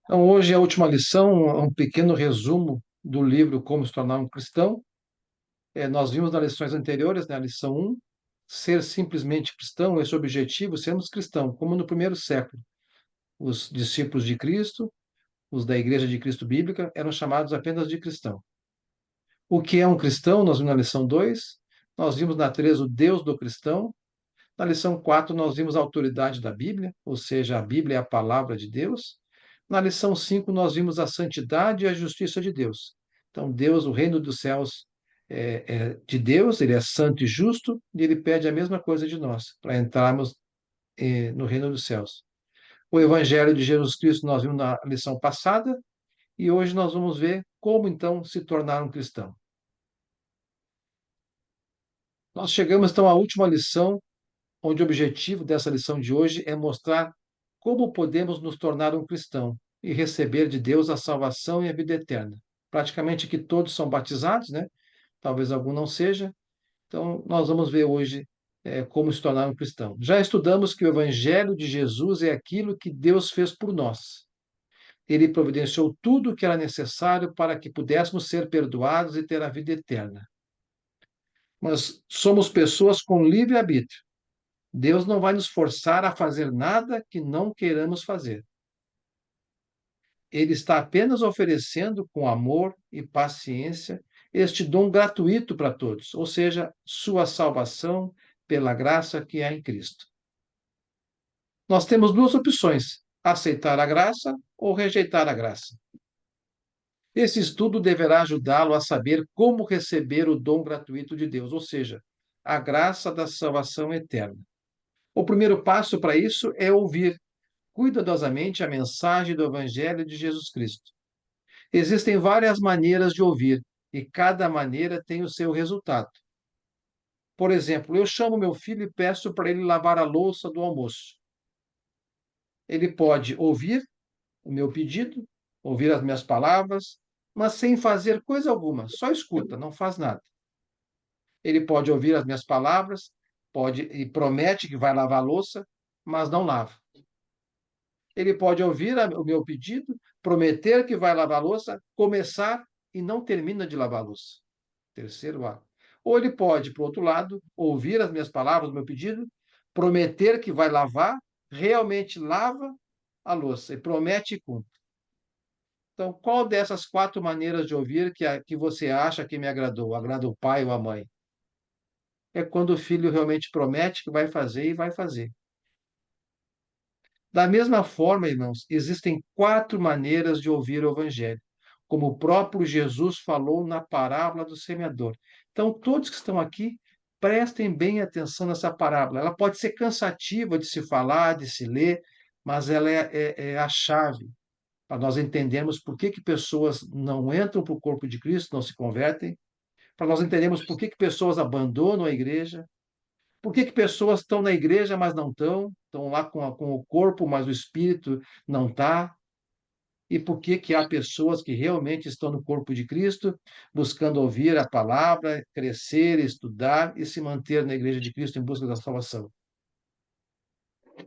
Então, hoje a última lição, um pequeno resumo do livro Como se tornar um cristão. Nós vimos nas lições anteriores, né, a lição um, ser simplesmente cristão, esse objetivo, sermos cristão, como no primeiro século. Os discípulos de Cristo, os da Igreja de Cristo Bíblica, eram chamados apenas de cristão. O que é um cristão? Nós vimos na lição 2. Nós vimos na 3 o Deus do cristão. Na lição 4 nós vimos a autoridade da Bíblia, ou seja, a Bíblia é a palavra de Deus. Na lição 5 nós vimos a santidade e a justiça de Deus. Então, Deus, o reino dos céus é de Deus, ele é santo e justo, e ele pede a mesma coisa de nós, para entrarmos no reino dos céus. O Evangelho de Jesus Cristo nós vimos na lição passada, e hoje nós vamos ver como, então, se tornar um cristão. Nós chegamos, então, à última lição, onde o objetivo dessa lição de hoje é mostrar como podemos nos tornar um cristão e receber de Deus a salvação e a vida eterna. Praticamente que todos são batizados, né? Talvez algum não seja. Então, nós vamos ver hoje como se tornar um cristão. Já estudamos que o Evangelho de Jesus é aquilo que Deus fez por nós. Ele providenciou tudo o que era necessário para que pudéssemos ser perdoados e ter a vida eterna. Mas somos pessoas com livre-arbítrio. Deus não vai nos forçar a fazer nada que não queiramos fazer. Ele está apenas oferecendo com amor e paciência este dom gratuito para todos, ou seja, sua salvação pela graça que há em Cristo. Nós temos duas opções: aceitar a graça ou rejeitar a graça. Esse estudo deverá ajudá-lo a saber como receber o dom gratuito de Deus, ou seja, a graça da salvação eterna. O primeiro passo para isso é ouvir cuidadosamente a mensagem do Evangelho de Jesus Cristo. Existem várias maneiras de ouvir e cada maneira tem o seu resultado. Por exemplo, eu chamo meu filho e peço para ele lavar a louça do almoço. Ele pode ouvir o meu pedido, ouvir as minhas palavras, mas sem fazer coisa alguma, só escuta, não faz nada. Ele pode ouvir as minhas palavras, pode e promete que vai lavar a louça, mas não lava. Ele pode ouvir o meu pedido, prometer que vai lavar a louça, começar e não termina de lavar a louça. Terceiro ato. Ou ele pode, por outro lado, ouvir as minhas palavras, o meu pedido, prometer que vai lavar, realmente lava a louça e promete e cumpre. Então, qual dessas quatro maneiras de ouvir que você acha que me agradou? Agrada o pai ou a mãe? É quando o filho realmente promete que vai fazer e vai fazer. Da mesma forma, irmãos, existem quatro maneiras de ouvir o Evangelho, como o próprio Jesus falou na parábola do semeador. Então, todos que estão aqui, prestem bem atenção nessa parábola. Ela pode ser cansativa de se falar, de se ler, mas ela é a chave para nós entendermos por que pessoas não entram para o corpo de Cristo, não se convertem, para nós entendermos por que pessoas abandonam a igreja, por que pessoas estão na igreja, mas não estão lá com o corpo, mas o espírito não está? E por que há pessoas que realmente estão no corpo de Cristo, buscando ouvir a palavra, crescer, estudar e se manter na igreja de Cristo em busca da salvação?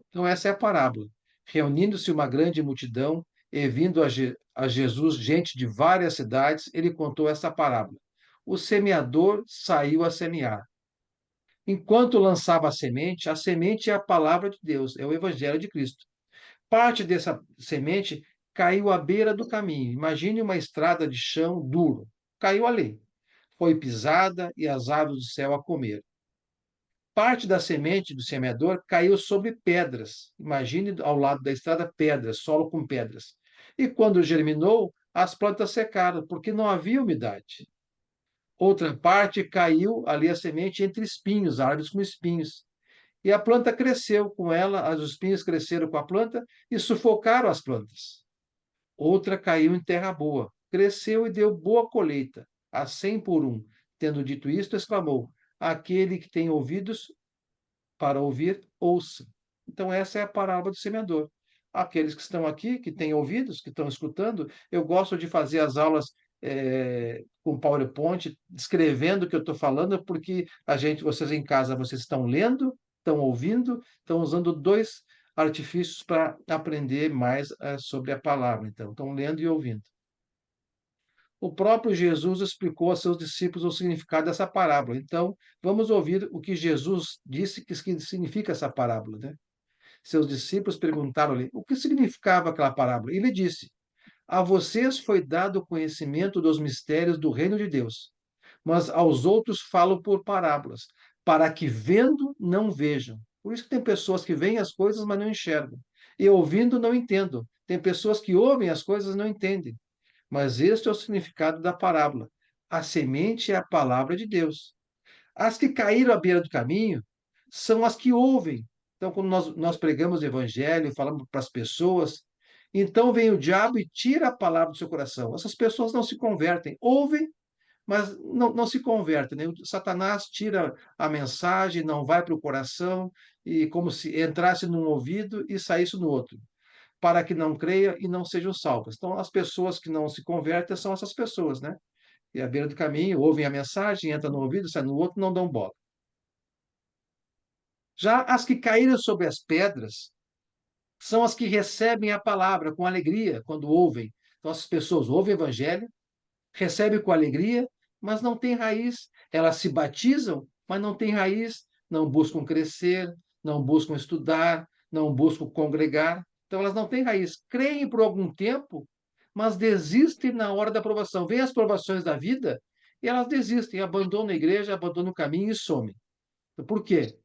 Então, essa é a parábola. Reunindo-se uma grande multidão e vindo a Jesus gente de várias cidades, ele contou essa parábola. O semeador saiu a semear. Enquanto lançava a semente é a palavra de Deus, é o evangelho de Cristo. Parte dessa semente caiu à beira do caminho. Imagine uma estrada de chão duro. Caiu ali. Foi pisada e as aves do céu a comer. Parte da semente do semeador caiu sobre pedras. Imagine ao lado da estrada pedras, solo com pedras. E quando germinou, as plantas secaram, porque não havia umidade. Outra parte caiu ali a semente entre espinhos, árvores com espinhos. E a planta cresceu com ela, os espinhos cresceram com a planta e sufocaram as plantas. Outra caiu em terra boa, cresceu e deu boa colheita, a 100 por um. Tendo dito isto, exclamou: aquele que tem ouvidos para ouvir, ouça. Então, essa é a parábola do semeador. Aqueles que estão aqui, que têm ouvidos, que estão escutando, eu gosto de fazer as aulas com PowerPoint, descrevendo o que eu estou falando, porque vocês em casa, vocês estão lendo, estão ouvindo, estão usando artifícios para aprender mais sobre a palavra. Então, estão lendo e ouvindo. O próprio Jesus explicou a seus discípulos o significado dessa parábola. Então, vamos ouvir o que Jesus disse que significa essa parábola, né? Seus discípulos perguntaram-lhe o que significava aquela parábola. E ele disse: A vocês foi dado o conhecimento dos mistérios do reino de Deus, mas aos outros falo por parábolas, para que vendo não vejam. Por isso que tem pessoas que veem as coisas, mas não enxergam. E ouvindo não entendam. Tem pessoas que ouvem as coisas e não entendem. Mas este é o significado da parábola. A semente é a palavra de Deus. As que caíram à beira do caminho são as que ouvem. Então, quando nós pregamos o evangelho, falamos para as pessoas, então vem o diabo e tira a palavra do seu coração. Essas pessoas não se convertem, ouvem, mas não se convertem, né? O Satanás tira a mensagem, não vai para o coração, e como se entrasse num ouvido e saísse no outro, para que não creia e não sejam salvas. Então, as pessoas que não se convertem são essas pessoas, né? E à beira do caminho, ouvem a mensagem, entra no ouvido, sai no outro, não dão bola. Já as que caíram sobre as pedras são as que recebem a palavra com alegria quando ouvem. Então, as pessoas ouvem o evangelho, recebem com alegria, mas não têm raiz. Elas se batizam, mas não têm raiz, não buscam crescer, não buscam estudar, não buscam congregar. Então, elas não têm raiz. Creem por algum tempo, mas desistem na hora da provação. Vêm as provações da vida e elas desistem, abandonam a igreja, abandonam o caminho e somem. Por quê?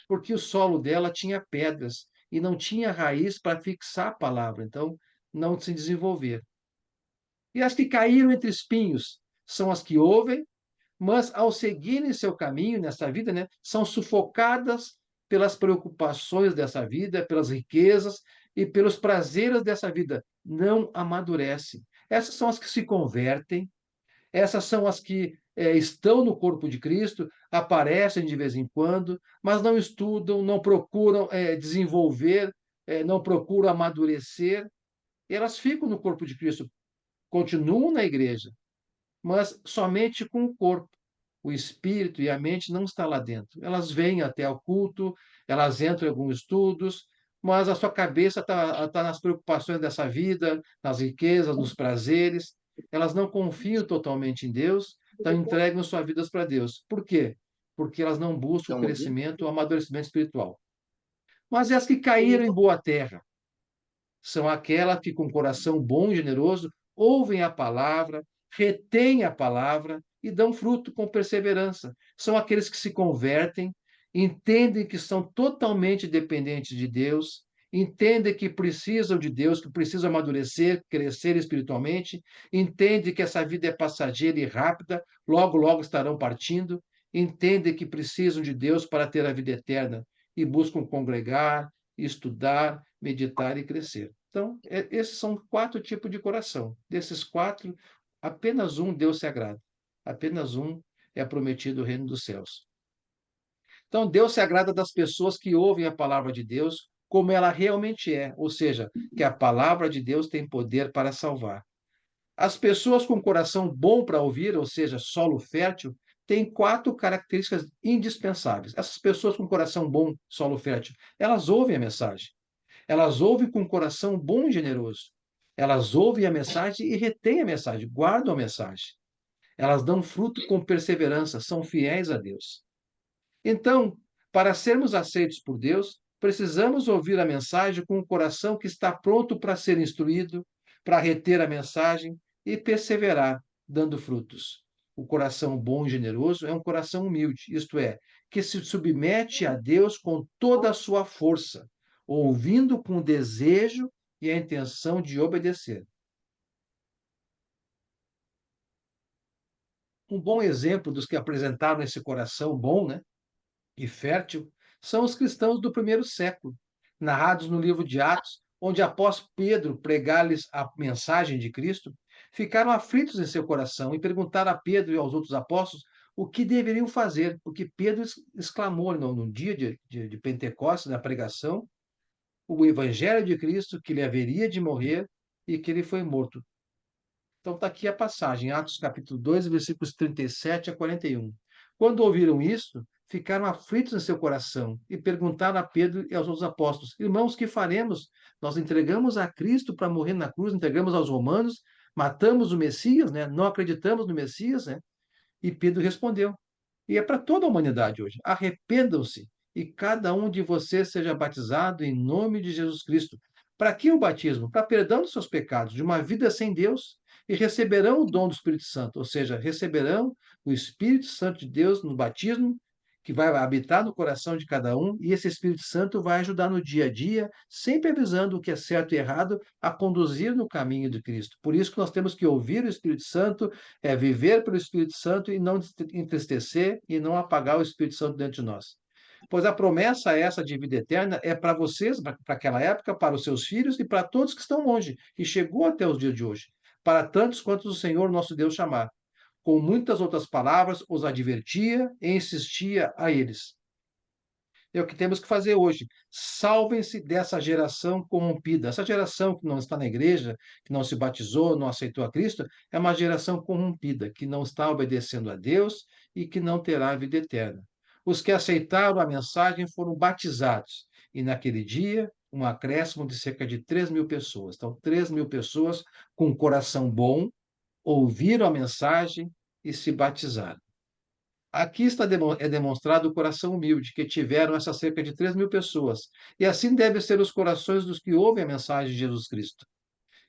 Porque o solo dela tinha pedras e não tinha raiz para fixar a palavra, então não se desenvolver. E as que caíram entre espinhos são as que ouvem, mas ao seguirem seu caminho nessa vida, né, são sufocadas pelas preocupações dessa vida, pelas riquezas e pelos prazeres dessa vida. Não amadurecem. Essas são as que se convertem, essas são as que estão no corpo de Cristo, aparecem de vez em quando, mas não estudam, não procuram desenvolver, não procuram amadurecer. Elas ficam no corpo de Cristo, continuam na igreja, mas somente com o corpo. O espírito e a mente não estão lá dentro. Elas vêm até ao culto, elas entram em alguns estudos, mas a sua cabeça está nas preocupações dessa vida, nas riquezas, nos prazeres. Elas não confiam totalmente em Deus, então entregam suas vidas para Deus. Por quê? Porque elas não buscam o Estão ouvindo? crescimento, o amadurecimento espiritual. Mas as que caíram em boa terra, são aquelas que, com coração bom e generoso, ouvem a palavra, retêm a palavra e dão fruto com perseverança. São aqueles que se convertem, entendem que são totalmente dependentes de Deus, entendem que precisam de Deus, que precisam amadurecer, crescer espiritualmente, entendem que essa vida é passageira e rápida, logo, logo estarão partindo, entendem que precisam de Deus para ter a vida eterna e buscam congregar, estudar, meditar e crescer. Então, esses são 4 tipos de coração. Desses 4, apenas um Deus se agrada. Apenas um é prometido o reino dos céus. Então, Deus se agrada das pessoas que ouvem a palavra de Deus como ela realmente é, ou seja, que a palavra de Deus tem poder para salvar. As pessoas com coração bom para ouvir, ou seja, solo fértil, têm 4 características indispensáveis. Essas pessoas com coração bom, solo fértil, elas ouvem a mensagem. Elas ouvem com um coração bom e generoso. Elas ouvem a mensagem e retêm a mensagem, guardam a mensagem. Elas dão fruto com perseverança, são fiéis a Deus. Então, para sermos aceitos por Deus, precisamos ouvir a mensagem com um coração que está pronto para ser instruído, para reter a mensagem e perseverar, dando frutos. O coração bom e generoso é um coração humilde, isto é, que se submete a Deus com toda a sua força, ouvindo com desejo e a intenção de obedecer. Um bom exemplo dos que apresentaram esse coração bom, né, e fértil são os cristãos do primeiro século, narrados no livro de Atos, onde após Pedro pregar-lhes a mensagem de Cristo, ficaram aflitos em seu coração e perguntaram a Pedro e aos outros apóstolos o que deveriam fazer, porque Pedro exclamou no dia de Pentecostes, na pregação, o evangelho de Cristo, que ele haveria de morrer e que ele foi morto. Então está aqui a passagem, Atos capítulo 2, versículos 37 a 41. Quando ouviram isso, ficaram aflitos em seu coração e perguntaram a Pedro e aos outros apóstolos: Irmãos, que faremos? Nós entregamos a Cristo para morrer na cruz, entregamos aos romanos, matamos o Messias, né? Não acreditamos no Messias, né? E Pedro respondeu, e é para toda a humanidade hoje: arrependam-se e cada um de vocês seja batizado em nome de Jesus Cristo. Para que o batismo? Para perdão dos seus pecados, de uma vida sem Deus, e receberão o dom do Espírito Santo, ou seja, receberão o Espírito Santo de Deus no batismo, que vai habitar no coração de cada um, e esse Espírito Santo vai ajudar no dia a dia, sempre avisando o que é certo e errado, a conduzir no caminho de Cristo. Por isso que nós temos que ouvir o Espírito Santo, viver pelo Espírito Santo e não entristecer e não apagar o Espírito Santo dentro de nós. Pois a promessa essa de vida eterna é para vocês, para aquela época, para os seus filhos e para todos que estão longe, e chegou até os dias de hoje, para tantos quantos o Senhor nosso Deus chamar. Com muitas outras palavras, os advertia e insistia a eles. É o que temos que fazer hoje. Salvem-se dessa geração corrompida. Essa geração que não está na igreja, que não se batizou, não aceitou a Cristo, é uma geração corrompida, que não está obedecendo a Deus e que não terá a vida eterna. Os que aceitaram a mensagem foram batizados. E naquele dia, um acréscimo de cerca de 3.000 pessoas. Então, 3.000 pessoas com um coração bom ouviram a mensagem e se batizaram. Aqui é demonstrado o coração humilde que tiveram essas cerca de 3.000 pessoas. E assim devem ser os corações dos que ouvem a mensagem de Jesus Cristo.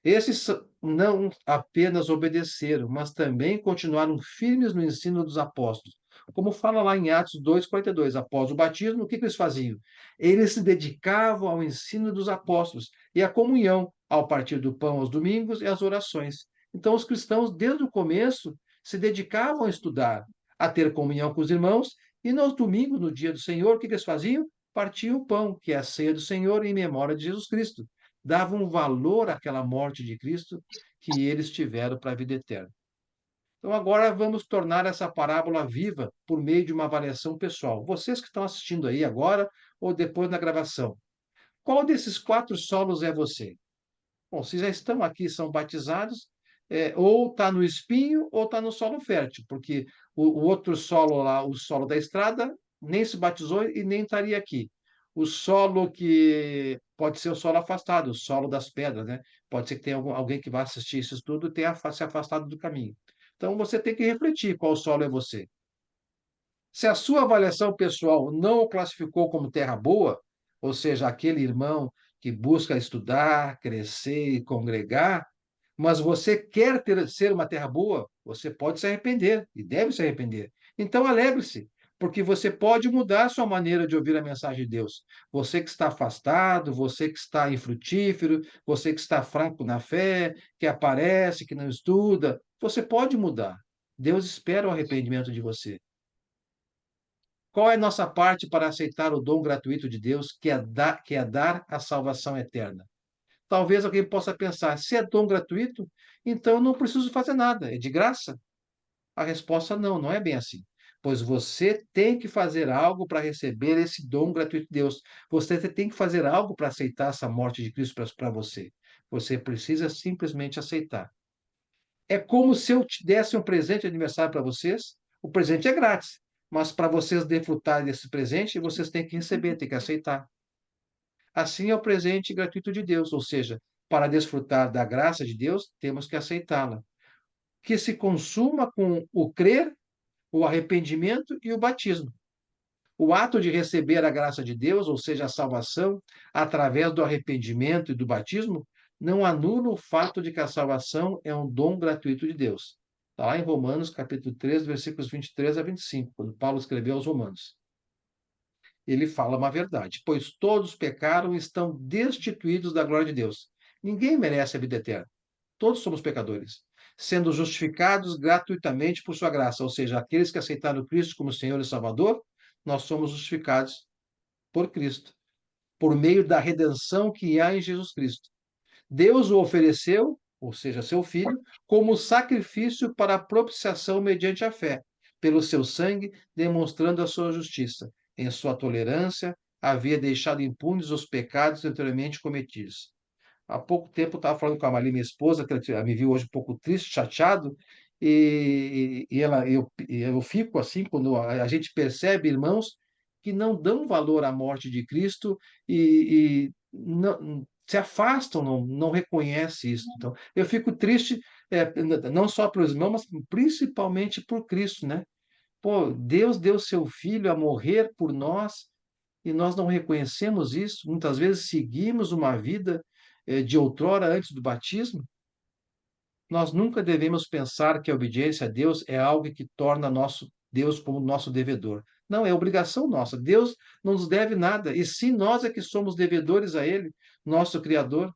Esses não apenas obedeceram, mas também continuaram firmes no ensino dos apóstolos. Como fala lá em Atos 2:42, após o batismo, o que eles faziam? Eles se dedicavam ao ensino dos apóstolos e à comunhão, ao partir do pão aos domingos e às orações. Então, os cristãos, desde o começo, se dedicavam a estudar, a ter comunhão com os irmãos, e nos domingos, no dia do Senhor, o que eles faziam? Partiam o pão, que é a ceia do Senhor, em memória de Jesus Cristo. Davam valor àquela morte de Cristo que eles tiveram para a vida eterna. Então, agora vamos tornar essa parábola viva por meio de uma avaliação pessoal. Vocês que estão assistindo aí agora ou depois na gravação, qual desses 4 solos é você? Bom, se já estão aqui, são batizados, ou está no espinho ou está no solo fértil, porque o outro solo lá, o solo da estrada, nem se batizou e nem estaria aqui. O solo que pode ser o solo afastado, o solo das pedras, né? Pode ser que tenha alguém que vá assistir isso tudo e tenha se afastado do caminho. Então você tem que refletir qual solo é você. Se a sua avaliação pessoal não o classificou como terra boa, ou seja, aquele irmão que busca estudar, crescer e congregar, mas você quer ser uma terra boa, você pode se arrepender e deve se arrepender. Então alegre-se, porque você pode mudar a sua maneira de ouvir a mensagem de Deus. Você que está afastado, você que está infrutífero, você que está fraco na fé, que aparece, que não estuda, você pode mudar. Deus espera o arrependimento de você. Qual é a nossa parte para aceitar o dom gratuito de Deus, que é dar a salvação eterna? Talvez alguém possa pensar: se é dom gratuito, então eu não preciso fazer nada, é de graça? A resposta não, não é bem assim. Pois você tem que fazer algo para receber esse dom gratuito de Deus. Você tem que fazer algo para aceitar essa morte de Cristo para você. Você precisa simplesmente aceitar. É como se eu te desse um presente de aniversário para vocês. O presente é grátis, mas para vocês desfrutarem desse presente, vocês têm que receber, têm que aceitar. Assim é o presente gratuito de Deus, ou seja, para desfrutar da graça de Deus, temos que aceitá-la. Que se consuma com o crer, o arrependimento e o batismo. O ato de receber a graça de Deus, ou seja, a salvação, através do arrependimento e do batismo, não anula o fato de que a salvação é um dom gratuito de Deus. Está lá em Romanos, capítulo 3, versículos 23 a 25, quando Paulo escreveu aos Romanos. Ele fala uma verdade, pois todos pecaram e estão destituídos da glória de Deus. Ninguém merece a vida eterna. Todos somos pecadores, sendo justificados gratuitamente por sua graça, ou seja, aqueles que aceitaram Cristo como Senhor e Salvador, nós somos justificados por Cristo, por meio da redenção que há em Jesus Cristo. Deus o ofereceu, ou seja, seu Filho, como sacrifício para a propiciação mediante a fé, pelo seu sangue, demonstrando a sua justiça. Em sua tolerância, havia deixado impunes os pecados anteriormente cometidos. Há pouco tempo eu estava falando com a Marli, minha esposa, que ela me viu hoje um pouco triste, chateado, eu fico assim quando a gente percebe irmãos que não dão valor à morte de Cristo e não, se afastam, não reconhecem isso. Então, eu fico triste, não só pelos irmãos, mas principalmente por Cristo, né? Pô, Deus deu seu Filho a morrer por nós e nós não reconhecemos isso. Muitas vezes seguimos uma vida, de outrora antes do batismo. Nós nunca devemos pensar que a obediência a Deus é algo que torna nosso Deus como nosso devedor. Não, é obrigação nossa. Deus não nos deve nada, e sim nós é que somos devedores a Ele, nosso Criador.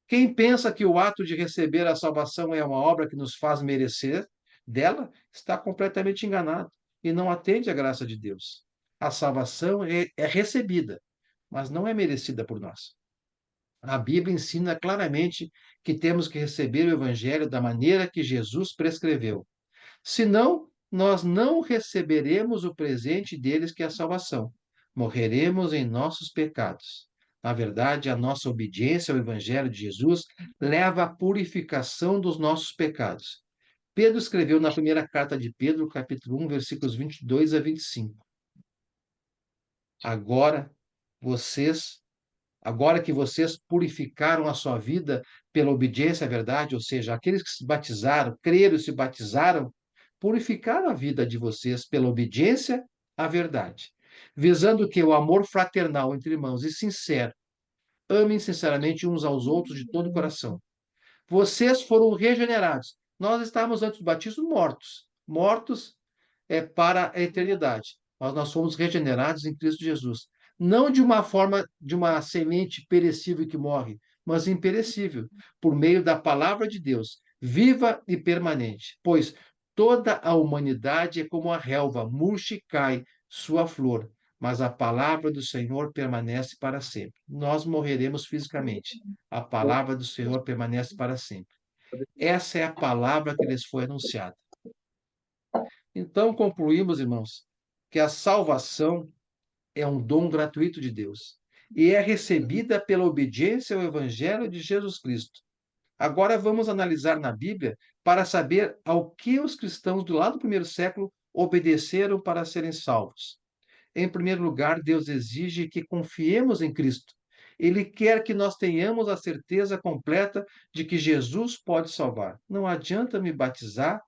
Quem pensa que o ato de receber a salvação é uma obra que nos faz merecer dela, está completamente enganado e não atende à graça de Deus. A salvação é recebida, mas não é merecida por nós. A Bíblia ensina claramente que temos que receber o Evangelho da maneira que Jesus prescreveu. Senão, nós não receberemos o presente deles, que é a salvação. Morreremos em nossos pecados. Na verdade, a nossa obediência ao Evangelho de Jesus leva à purificação dos nossos pecados. Pedro escreveu na primeira carta de Pedro, capítulo 1, versículos 22 a 25. Agora, vocês Agora que vocês purificaram a sua vida pela obediência à verdade, ou seja, aqueles que se batizaram, creram e se batizaram, purificaram a vida de vocês pela obediência à verdade, visando que o amor fraternal entre irmãos e sincero, amem sinceramente uns aos outros de todo o coração. Vocês foram regenerados. Nós estávamos antes do batismo mortos para a eternidade. Mas nós fomos regenerados em Cristo Jesus. Não de uma forma, de uma semente perecível que morre, mas imperecível, por meio da palavra de Deus, viva e permanente. Pois toda a humanidade é como a relva, murcha e cai sua flor, mas a palavra do Senhor permanece para sempre. Nós morreremos fisicamente. A palavra do Senhor permanece para sempre. Essa é a palavra que lhes foi anunciada. Então, concluímos, irmãos, que a salvação é um dom gratuito de Deus e é recebida pela obediência ao Evangelho de Jesus Cristo. Agora vamos analisar na Bíblia para saber ao que os cristãos do lado do primeiro século obedeceram para serem salvos. Em primeiro lugar, Deus exige que confiemos em Cristo. Ele quer que nós tenhamos a certeza completa de que Jesus pode salvar. Não adianta me batizar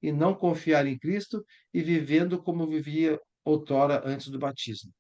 e não confiar em Cristo e vivendo como vivia outrora antes do batismo.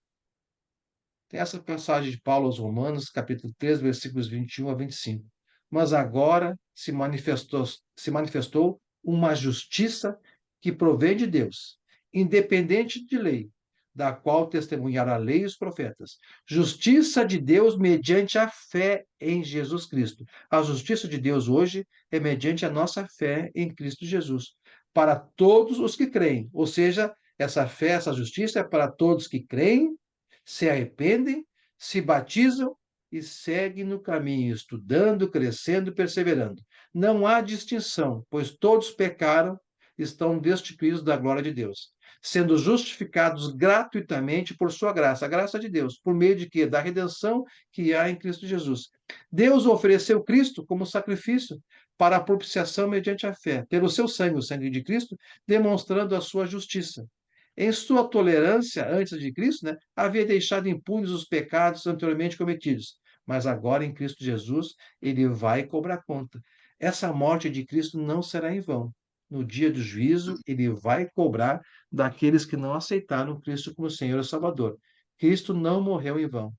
Tem essa passagem de Paulo aos Romanos, capítulo 3, versículos 21 a 25. Mas agora se manifestou uma justiça que provém de Deus, independente de lei, da qual testemunharam a lei e os profetas. Justiça de Deus mediante a fé em Jesus Cristo. A justiça de Deus hoje é mediante a nossa fé em Cristo Jesus, para todos os que creem. Ou seja, essa fé, essa justiça é para todos que creem, se arrependem, se batizam e seguem no caminho, estudando, crescendo e perseverando. Não há distinção, pois todos pecaram, estão destituídos da glória de Deus, sendo justificados gratuitamente por sua graça, a graça de Deus, por meio de quê? Da redenção que há em Cristo Jesus. Deus ofereceu Cristo como sacrifício para a propiciação mediante a fé, pelo seu sangue, o sangue de Cristo, demonstrando a sua justiça. Em sua tolerância antes de Cristo, né, havia deixado impunes os pecados anteriormente cometidos. Mas agora, em Cristo Jesus, ele vai cobrar conta. Essa morte de Cristo não será em vão. No dia do juízo, ele vai cobrar daqueles que não aceitaram Cristo como Senhor e Salvador. Cristo não morreu em vão.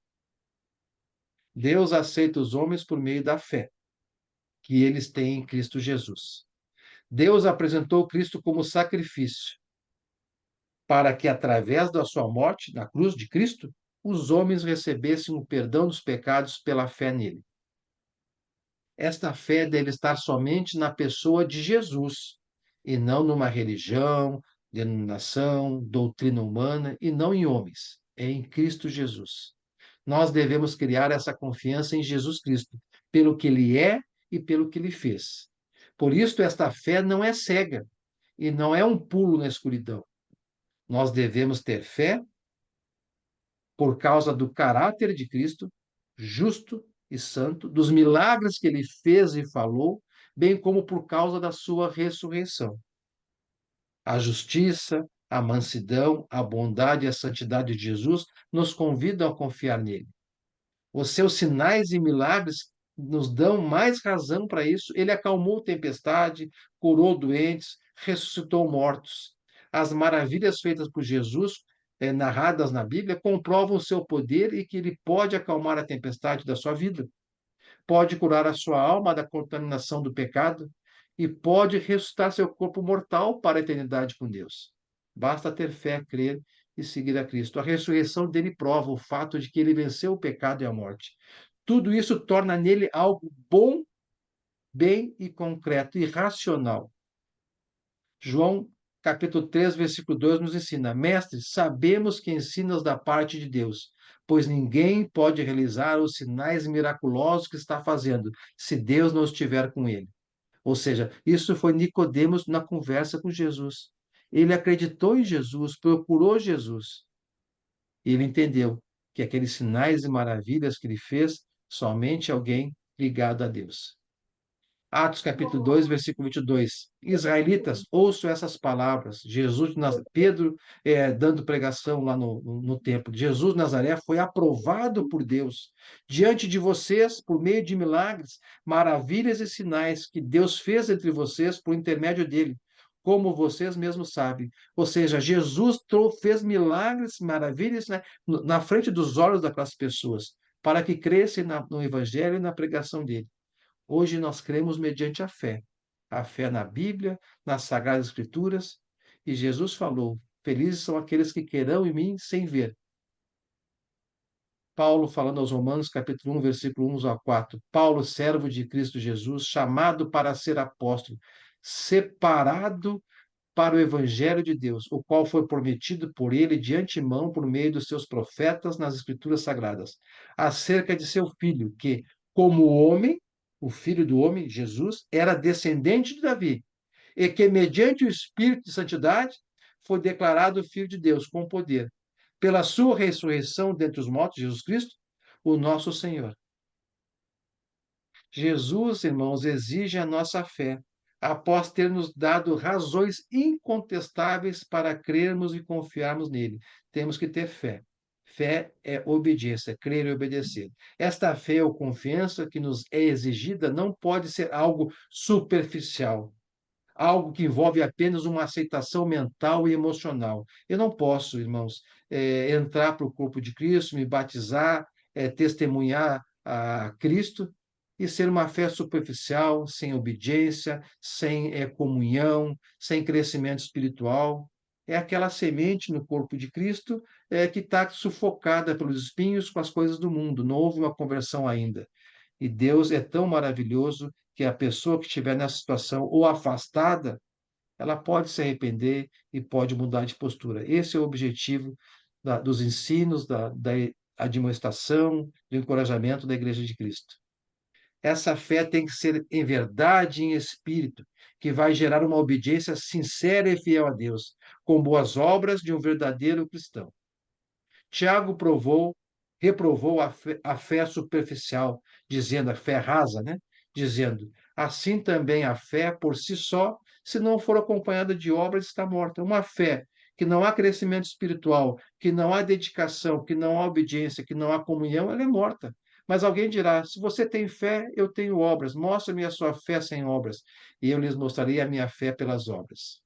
Deus aceita os homens por meio da fé que eles têm em Cristo Jesus. Deus apresentou Cristo como sacrifício, para que, através da sua morte na cruz de Cristo, os homens recebessem o perdão dos pecados pela fé nele. Esta fé deve estar somente na pessoa de Jesus, e não numa religião, denominação, doutrina humana, e não em homens. É em Cristo Jesus. Nós devemos criar essa confiança em Jesus Cristo, pelo que ele é e pelo que ele fez. Por isso, esta fé não é cega e não é um pulo na escuridão. Nós devemos ter fé por causa do caráter de Cristo, justo e santo, dos milagres que ele fez e falou, bem como por causa da sua ressurreição. A justiça, a mansidão, a bondade e a santidade de Jesus nos convidam a confiar nele. Os seus sinais e milagres nos dão mais razão para isso. Ele acalmou tempestade, curou doentes, ressuscitou mortos. As maravilhas feitas por Jesus, narradas na Bíblia, comprovam o seu poder e que ele pode acalmar a tempestade da sua vida, pode curar a sua alma da contaminação do pecado e pode ressuscitar seu corpo mortal para a eternidade com Deus. Basta ter fé, crer e seguir a Cristo. A ressurreição dele prova o fato de que ele venceu o pecado e a morte. Tudo isso torna nele algo bom, bem e concreto e racional. João, capítulo 3, versículo 2 nos ensina: Mestre, sabemos que ensinas da parte de Deus, pois ninguém pode realizar os sinais miraculosos que está fazendo, se Deus não estiver com ele. Ou seja, isso foi Nicodemos na conversa com Jesus. Ele acreditou em Jesus, procurou Jesus. E ele entendeu que aqueles sinais e maravilhas que ele fez, somente alguém ligado a Deus. Atos capítulo 2, versículo 22. Israelitas, ouçam essas palavras. Pedro dando pregação lá no templo. Jesus de Nazaré foi aprovado por Deus diante de vocês por meio de milagres, maravilhas e sinais que Deus fez entre vocês por intermédio dele, como vocês mesmos sabem. Ou seja, Jesus fez milagres, maravilhas, né, na frente dos olhos daquelas pessoas, para que crescem no evangelho e na pregação dele. Hoje nós cremos mediante a fé na Bíblia, nas Sagradas Escrituras, e Jesus falou: Felizes são aqueles que crerão em mim sem ver. Paulo, falando aos Romanos, capítulo 1, versículo 1 a 4. Paulo, servo de Cristo Jesus, chamado para ser apóstolo, separado para o Evangelho de Deus, o qual foi prometido por ele de antemão por meio dos seus profetas nas Escrituras Sagradas, acerca de seu filho, que, como homem, o filho do homem, Jesus, era descendente de Davi, e que, mediante o Espírito de Santidade, foi declarado filho de Deus com poder, pela sua ressurreição dentre os mortos, Jesus Cristo, o nosso Senhor. Jesus, irmãos, exige a nossa fé, após ter nos dado razões incontestáveis para crermos e confiarmos nele. Temos que ter fé. Fé é obediência, crer e obedecer. Esta fé ou confiança que nos é exigida não pode ser algo superficial, algo que envolve apenas uma aceitação mental e emocional. Eu não posso, irmãos, entrar para o corpo de Cristo, me batizar, testemunhar a Cristo e ser uma fé superficial, sem obediência, sem comunhão, sem crescimento espiritual. É aquela semente no corpo de Cristo que está sufocada pelos espinhos com as coisas do mundo. Não houve uma conversão ainda. E Deus é tão maravilhoso que a pessoa que estiver nessa situação ou afastada, ela pode se arrepender e pode mudar de postura. Esse é o objetivo dos ensinos, da admoestação, do encorajamento da Igreja de Cristo. Essa fé tem que ser em verdade e em espírito, que vai gerar uma obediência sincera e fiel a Deus, com boas obras de um verdadeiro cristão. Tiago reprovou a fé superficial, dizendo, a fé rasa, né? Dizendo, assim também a fé por si só, se não for acompanhada de obras, está morta. Uma fé que não há crescimento espiritual, que não há dedicação, que não há obediência, que não há comunhão, ela é morta. Mas alguém dirá, se você tem fé, eu tenho obras. Mostre-me a sua fé sem obras, e eu lhes mostrarei a minha fé pelas obras.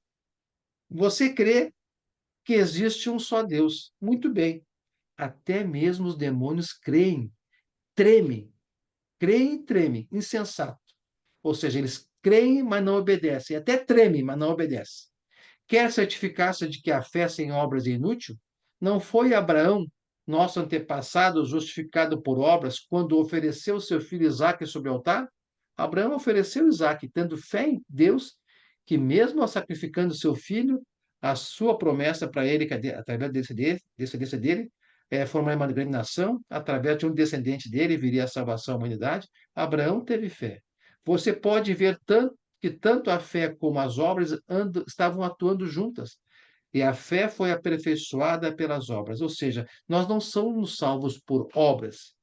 Você crê que existe um só Deus. Muito bem. Até mesmo os demônios tremem, creem e tremem, insensato. Ou seja, eles creem, mas não obedecem, até tremem, mas não obedecem. Quer certificar-se de que a fé sem obras é inútil? Não foi Abraão, nosso antepassado, justificado por obras, quando ofereceu seu filho Isaque sobre o altar? Abraão ofereceu Isaque, tendo fé em Deus, que mesmo sacrificando seu filho, a sua promessa para ele, que através da descendência dele, formaria uma grande nação, através de um descendente dele viria a salvação à humanidade. Abraão teve fé. Você pode ver que tanto a fé como as obras estavam atuando juntas. E a fé foi aperfeiçoada pelas obras. Ou seja, nós não somos salvos por obras,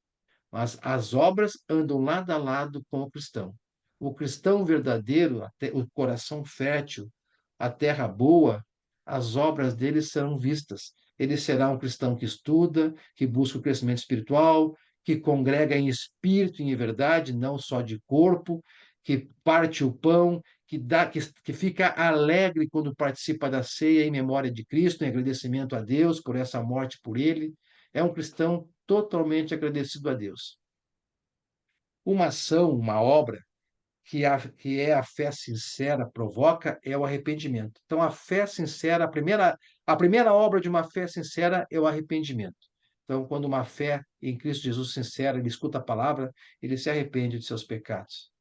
mas as obras andam lado a lado com o cristão. O cristão verdadeiro, o coração fértil, a terra boa, as obras dele serão vistas. Ele será um cristão que estuda, que busca o crescimento espiritual, que congrega em espírito e em verdade, não só de corpo, que parte o pão, que fica alegre quando participa da ceia em memória de Cristo, em agradecimento a Deus por essa morte por ele. É um cristão totalmente agradecido a Deus. Uma ação, uma obra que é a fé sincera provoca é o arrependimento. Então, a fé sincera, a primeira obra de uma fé sincera é o arrependimento. Então, quando uma fé em Cristo Jesus sincera, ele escuta a palavra, ele se arrepende de seus pecados.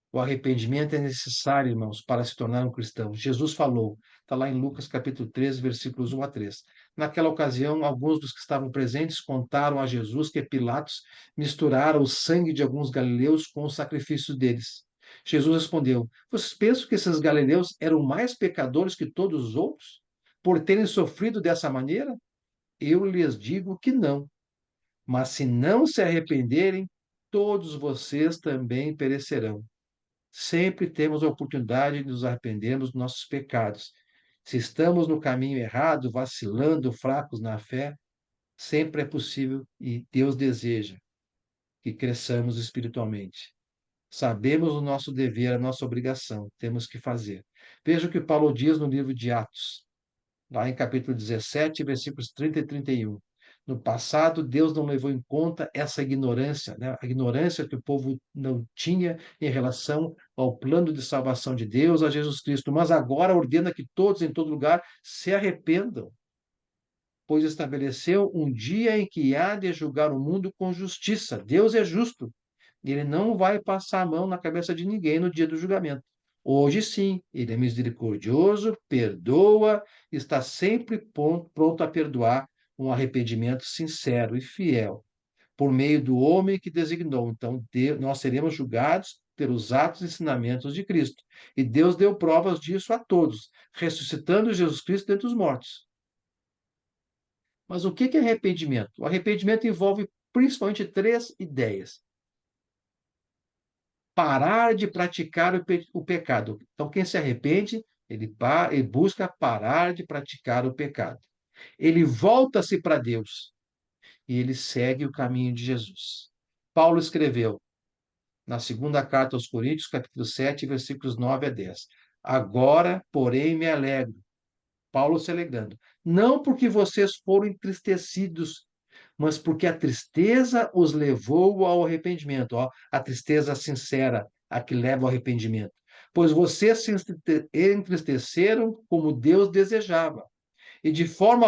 O arrependimento é necessário, irmãos, para se tornar um cristão. Jesus falou, está lá em Lucas capítulo 13, versículos 1 a 3. Naquela ocasião, alguns dos que estavam presentes contaram a Jesus que Pilatos misturara o sangue de alguns galileus com o sacrifício deles. Jesus respondeu: Vocês pensam que esses galileus eram mais pecadores que todos os outros, por terem sofrido dessa maneira? Eu lhes digo que não. Mas se não se arrependerem, todos vocês também perecerão. Sempre temos a oportunidade de nos arrependermos dos nossos pecados. Se estamos no caminho errado, vacilando, fracos na fé, sempre é possível e Deus deseja que cresçamos espiritualmente. Sabemos o nosso dever, a nossa obrigação, temos que fazer. Veja o que Paulo diz no livro de Atos, lá em capítulo 17, versículos 30 e 31. No passado, Deus não levou em conta essa ignorância, né? A ignorância que o povo não tinha em relação ao plano de salvação de Deus, a Jesus Cristo, mas agora ordena que todos em todo lugar se arrependam, pois estabeleceu um dia em que há de julgar o mundo com justiça. Deus é justo, e ele não vai passar a mão na cabeça de ninguém no dia do julgamento. Hoje sim, ele é misericordioso, perdoa, está sempre pronto a perdoar um arrependimento sincero e fiel, por meio do homem que designou. Então, nós seremos julgados pelos atos e ensinamentos de Cristo. E Deus deu provas disso a todos, ressuscitando Jesus Cristo dentre os mortos. Mas o que é arrependimento? O arrependimento envolve principalmente três ideias: parar de praticar o pecado. Então, quem se arrepende, ele busca parar de praticar o pecado. Ele volta-se para Deus e ele segue o caminho de Jesus. Paulo escreveu na segunda carta aos Coríntios, capítulo 7, versículos 9 a 10. Agora, porém, me alegro. Paulo se alegrando. Não porque vocês foram entristecidos, mas porque a tristeza os levou ao arrependimento. Ó, a tristeza sincera, a que leva ao arrependimento. Pois vocês se entristeceram como Deus desejava, e de forma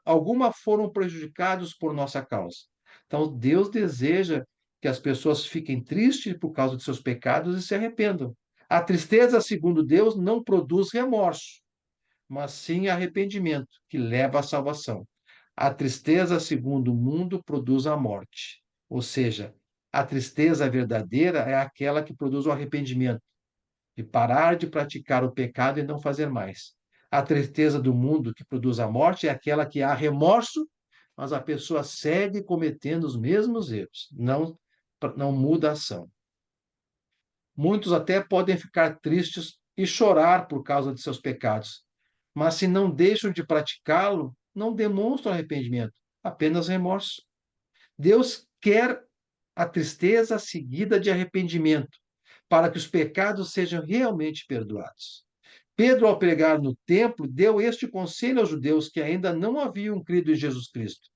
alguma foram prejudicados por nossa causa. Então, Deus deseja que as pessoas fiquem tristes por causa de seus pecados e se arrependam. A tristeza, segundo Deus, não produz remorso, mas sim arrependimento, que leva à salvação. A tristeza, segundo o mundo, produz a morte. Ou seja, a tristeza verdadeira é aquela que produz o arrependimento, de parar de praticar o pecado e não fazer mais. A tristeza do mundo que produz a morte é aquela que há remorso, mas a pessoa segue cometendo os mesmos erros, não muda a ação. Muitos até podem ficar tristes e chorar por causa de seus pecados, mas se não deixam de praticá-lo, não demonstram arrependimento, apenas remorso. Deus quer a tristeza seguida de arrependimento, para que os pecados sejam realmente perdoados. Pedro, ao pregar no templo, deu este conselho aos judeus que ainda não haviam crido em Jesus Cristo.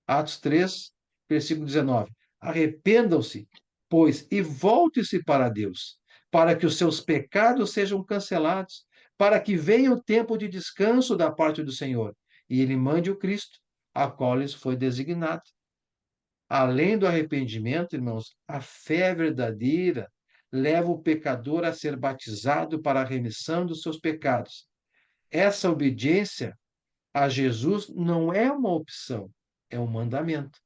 Atos 3, versículo 19. Arrependam-se, pois, e volte-se para Deus, para que os seus pecados sejam cancelados, para que venha o tempo de descanso da parte do Senhor, e ele mande o Cristo, a qual lhes foi designado. Além do arrependimento, irmãos, a fé verdadeira leva o pecador a ser batizado para a remissão dos seus pecados. Essa obediência a Jesus não é uma opção, é um mandamento.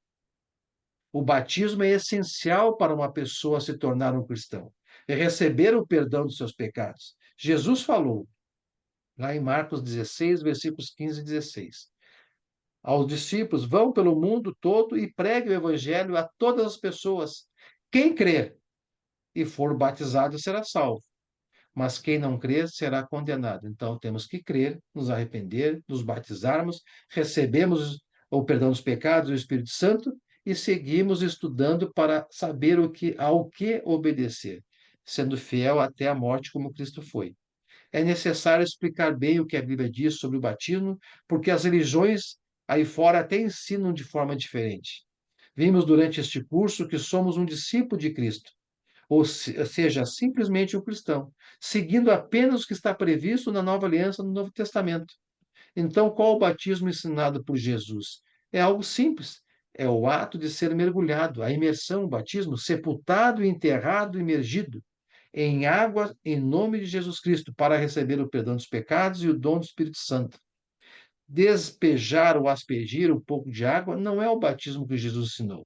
O batismo é essencial para uma pessoa se tornar um cristão, é receber o perdão dos seus pecados. Jesus falou, lá em Marcos 16, versículos 15 e 16, aos discípulos: vão pelo mundo todo e preguem o evangelho a todas as pessoas. Quem crer e for batizado será salvo, mas quem não crer será condenado. Então temos que crer, nos arrepender, nos batizarmos, recebemos o perdão dos pecados, o Espírito Santo e seguimos estudando para saber ao que obedecer, sendo fiel até a morte como Cristo foi. É necessário explicar bem o que a Bíblia diz sobre o batismo, porque as religiões aí fora até ensinam de forma diferente. Vimos durante este curso que somos um discípulo de Cristo, ou seja, simplesmente um cristão, seguindo apenas o que está previsto na Nova Aliança, no Novo Testamento. Então, qual o batismo ensinado por Jesus? É algo simples. É o ato de ser mergulhado, a imersão, o batismo, sepultado, enterrado, imergido em água em nome de Jesus Cristo, para receber o perdão dos pecados e o dom do Espírito Santo. Despejar ou aspergir um pouco de água não é o batismo que Jesus ensinou.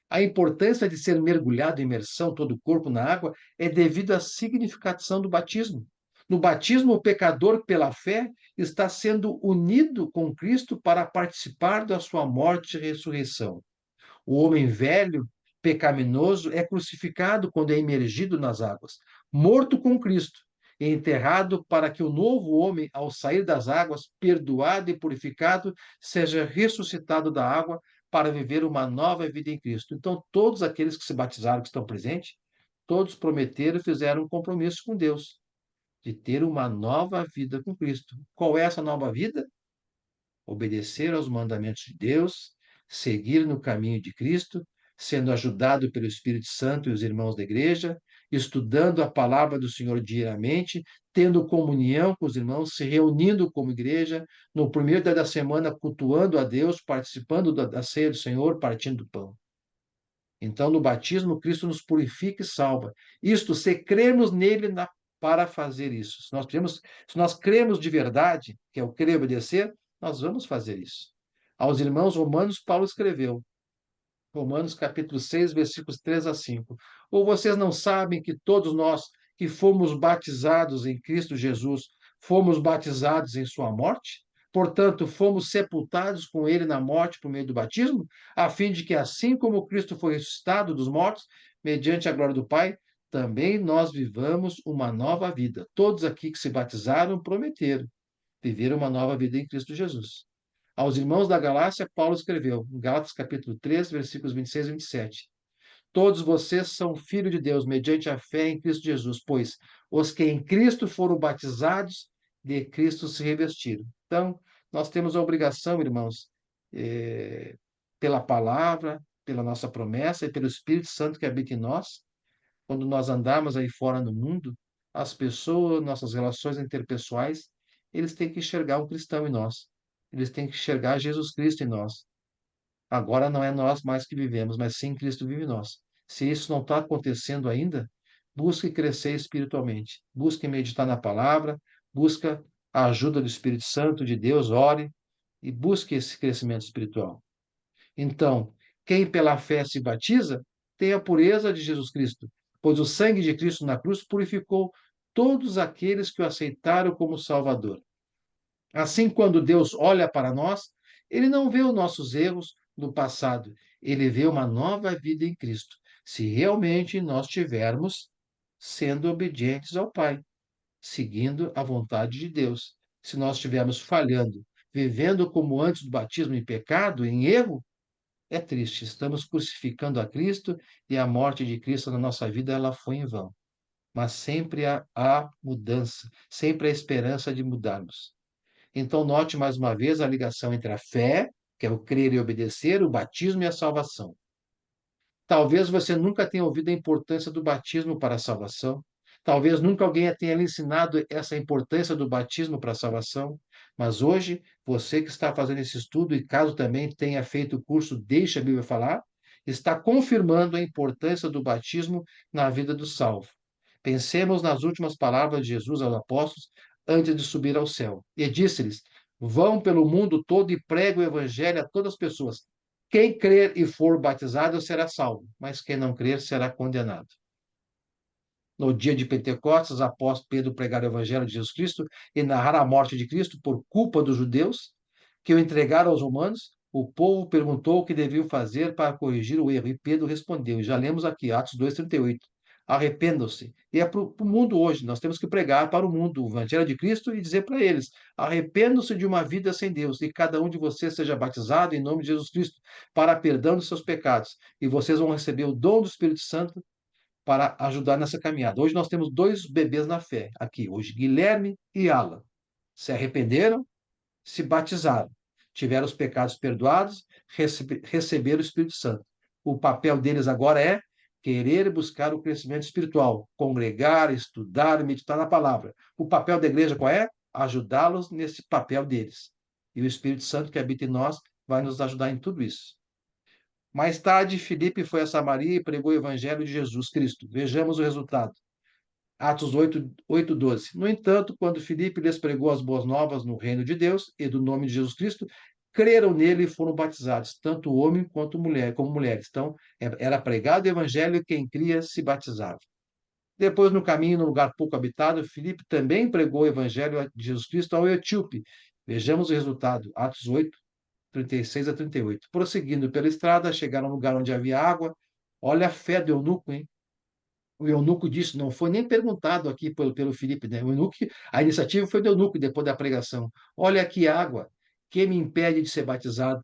A importância de ser mergulhado em imersão, todo o corpo na água, é devido à significação do batismo. No batismo, o pecador, pela fé, está sendo unido com Cristo para participar da sua morte e ressurreição. O homem velho, pecaminoso, é crucificado quando é imergido nas águas, morto com Cristo, e enterrado para que o novo homem, ao sair das águas, perdoado e purificado, seja ressuscitado da água para viver uma nova vida em Cristo. Então, todos aqueles que se batizaram, que estão presentes, todos prometeram e fizeram um compromisso com Deus de ter uma nova vida com Cristo. Qual é essa nova vida? Obedecer aos mandamentos de Deus, seguir no caminho de Cristo, sendo ajudado pelo Espírito Santo e os irmãos da igreja, estudando a palavra do Senhor diariamente, tendo comunhão com os irmãos, se reunindo como igreja, no primeiro dia da semana, cultuando a Deus, participando da ceia do Senhor, partindo do pão. Então, no batismo, Cristo nos purifica e salva. Isto, se cremos nele para fazer isso. Se nós cremos de verdade, que é o crer e obedecer, nós vamos fazer isso. Aos irmãos romanos, Paulo escreveu, Romanos capítulo 6, versículos 3 a 5. Ou vocês não sabem que todos nós que fomos batizados em Cristo Jesus, fomos batizados em sua morte? Portanto, fomos sepultados com ele na morte por meio do batismo, a fim de que, assim como Cristo foi ressuscitado dos mortos, mediante a glória do Pai, também nós vivamos uma nova vida. Todos aqui que se batizaram prometeram viver uma nova vida em Cristo Jesus. Aos irmãos da Galácia, Paulo escreveu, em Gálatas capítulo 3, versículos 26 e 27. Todos vocês são filhos de Deus, mediante a fé em Cristo Jesus, pois os que em Cristo foram batizados, de Cristo se revestiram. Então, nós temos a obrigação, irmãos, pela palavra, pela nossa promessa e pelo Espírito Santo que habita em nós, quando nós andamos aí fora no mundo, as pessoas, nossas relações interpessoais, eles têm que enxergar um cristão em nós. Eles têm que enxergar Jesus Cristo em nós. Agora não é nós mais que vivemos, mas sim Cristo vive em nós. Se isso não está acontecendo ainda, busque crescer espiritualmente. Busque meditar na palavra, busque a ajuda do Espírito Santo, de Deus, ore e busque esse crescimento espiritual. Então, quem pela fé se batiza, tem a pureza de Jesus Cristo, pois o sangue de Cristo na cruz purificou todos aqueles que o aceitaram como Salvador. Assim, quando Deus olha para nós, ele não vê os nossos erros do passado, ele vê uma nova vida em Cristo, se realmente nós tivermos sendo obedientes ao Pai, seguindo a vontade de Deus. Se nós estivermos falhando, vivendo como antes do batismo em pecado, em erro, é triste. Estamos crucificando a Cristo e a morte de Cristo na nossa vida ela foi em vão. Mas sempre há mudança, sempre há esperança de mudarmos. Então, note mais uma vez a ligação entre a fé, que é o crer e obedecer, o batismo e a salvação. Talvez você nunca tenha ouvido a importância do batismo para a salvação. Talvez nunca alguém tenha lhe ensinado essa importância do batismo para a salvação. Mas hoje, você que está fazendo esse estudo, e caso também tenha feito o curso Deixa a Bíblia Falar, está confirmando a importância do batismo na vida do salvo. Pensemos nas últimas palavras de Jesus aos apóstolos antes de subir ao céu. E disse-lhes: Vão pelo mundo todo e pregue o evangelho a todas as pessoas. Quem crer e for batizado será salvo, mas quem não crer será condenado. No dia de Pentecostes, os apóstolos Pedro pregaram o evangelho de Jesus Cristo e narraram a morte de Cristo por culpa dos judeus, que o entregaram aos romanos. O povo perguntou o que deviam fazer para corrigir o erro, e Pedro respondeu, e já lemos aqui, Atos 2,38. arrependam-se. E é para o mundo hoje, nós temos que pregar para o mundo o Evangelho de Cristo e dizer para eles: arrependam-se de uma vida sem Deus, e cada um de vocês seja batizado em nome de Jesus Cristo, para perdão dos seus pecados, e vocês vão receber o dom do Espírito Santo para ajudar nessa caminhada. Hoje nós temos dois bebês na fé, aqui, hoje, Guilherme e Alan. Se arrependeram, se batizaram, tiveram os pecados perdoados, receberam o Espírito Santo. O papel deles agora é querer buscar o crescimento espiritual, congregar, estudar, meditar na palavra. O papel da igreja qual é? Ajudá-los nesse papel deles. E o Espírito Santo que habita em nós vai nos ajudar em tudo isso. Mais tarde, Filipe foi a Samaria e pregou o evangelho de Jesus Cristo. Vejamos o resultado. Atos 8:12. No entanto, quando Filipe lhes pregou as boas novas no reino de Deus e do nome de Jesus Cristo, creram nele e foram batizados, tanto homem quanto mulher, como mulheres. Então, era pregado o evangelho e quem cria se batizava. Depois, no caminho, num lugar pouco habitado, Filipe também pregou o evangelho de Jesus Cristo ao etíope. Vejamos o resultado. Atos 8:36 a 38. Prosseguindo pela estrada, chegaram a um lugar onde havia água. Olha a fé do eunuco, hein? O eunuco disse, não foi nem perguntado aqui pelo Filipe, né? O eunuco, a iniciativa foi do eunuco depois da pregação. Olha aqui a água, que me impede de ser batizado?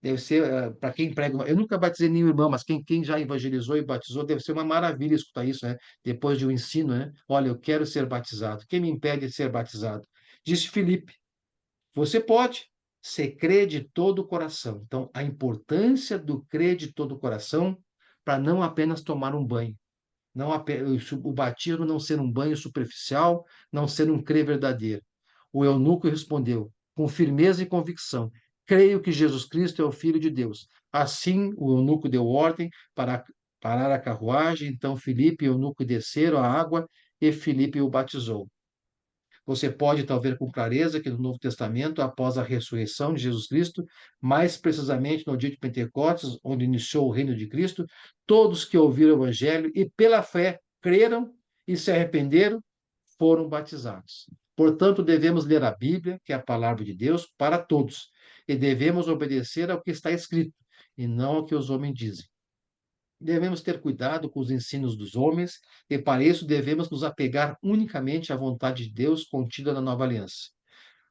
Deve ser, para quem prega. Eu nunca batizei nenhum irmão, mas quem já evangelizou e batizou, deve ser uma maravilha escutar isso, né? Depois de um ensino, né? Olha, eu quero ser batizado. Quem me impede de ser batizado? Disse Filipe, você pode, se crê de todo o coração. Então, a importância do crer de todo o coração para não apenas tomar um banho. Não, o batismo não ser um banho superficial, não ser um crer verdadeiro. O eunuco respondeu, com firmeza e convicção: creio que Jesus Cristo é o Filho de Deus. Assim, o eunuco deu ordem para parar a carruagem. Então, Filipe e o eunuco desceram a água e Filipe o batizou. Você pode talvez ver com clareza que no Novo Testamento, após a ressurreição de Jesus Cristo, mais precisamente no dia de Pentecostes, onde iniciou o reino de Cristo, todos que ouviram o Evangelho e pela fé creram e se arrependeram, foram batizados. Portanto, devemos ler a Bíblia, que é a palavra de Deus, para todos, e devemos obedecer ao que está escrito, e não ao que os homens dizem. Devemos ter cuidado com os ensinos dos homens, e para isso devemos nos apegar unicamente à vontade de Deus contida na nova aliança.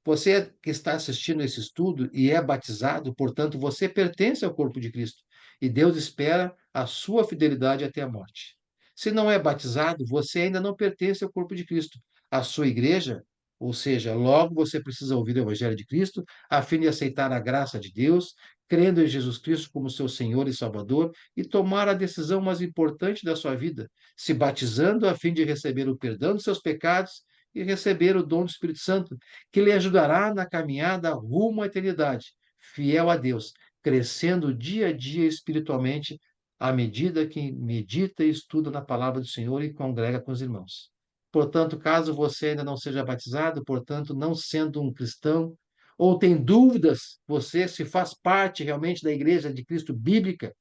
Você que está assistindo esse estudo e é batizado, portanto, você pertence ao corpo de Cristo, e Deus espera a sua fidelidade até a morte. Se não é batizado, você ainda não pertence ao corpo de Cristo, à sua igreja, ou seja, logo você precisa ouvir o Evangelho de Cristo, a fim de aceitar a graça de Deus, crendo em Jesus Cristo como seu Senhor e Salvador, e tomar a decisão mais importante da sua vida, se batizando a fim de receber o perdão dos seus pecados e receber o dom do Espírito Santo, que lhe ajudará na caminhada rumo à eternidade, fiel a Deus, crescendo dia a dia espiritualmente, à medida que medita e estuda na palavra do Senhor e congrega com os irmãos. Portanto, caso você ainda não seja batizado, portanto, não sendo um cristão, ou tem dúvidas, você se faz parte realmente da igreja de Cristo bíblica,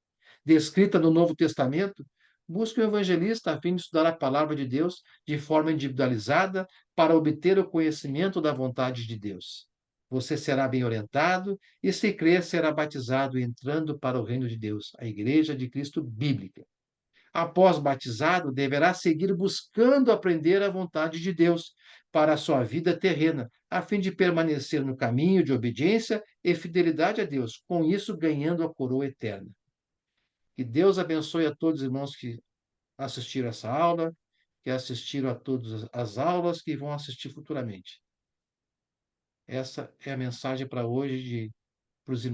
descrita no Novo Testamento, busque um evangelista a fim de estudar a palavra de Deus de forma individualizada para obter o conhecimento da vontade de Deus. Você será bem orientado e, se crer, será batizado entrando para o reino de Deus, a Igreja de Cristo bíblica. Após batizado, deverá seguir buscando aprender a vontade de Deus para a sua vida terrena, a fim de permanecer no caminho de obediência e fidelidade a Deus, com isso ganhando a coroa eterna. Que Deus abençoe a todos os irmãos que assistiram essa aula, que assistiram a todas as aulas, que vão assistir futuramente. Essa é a mensagem para hoje para os irmãos.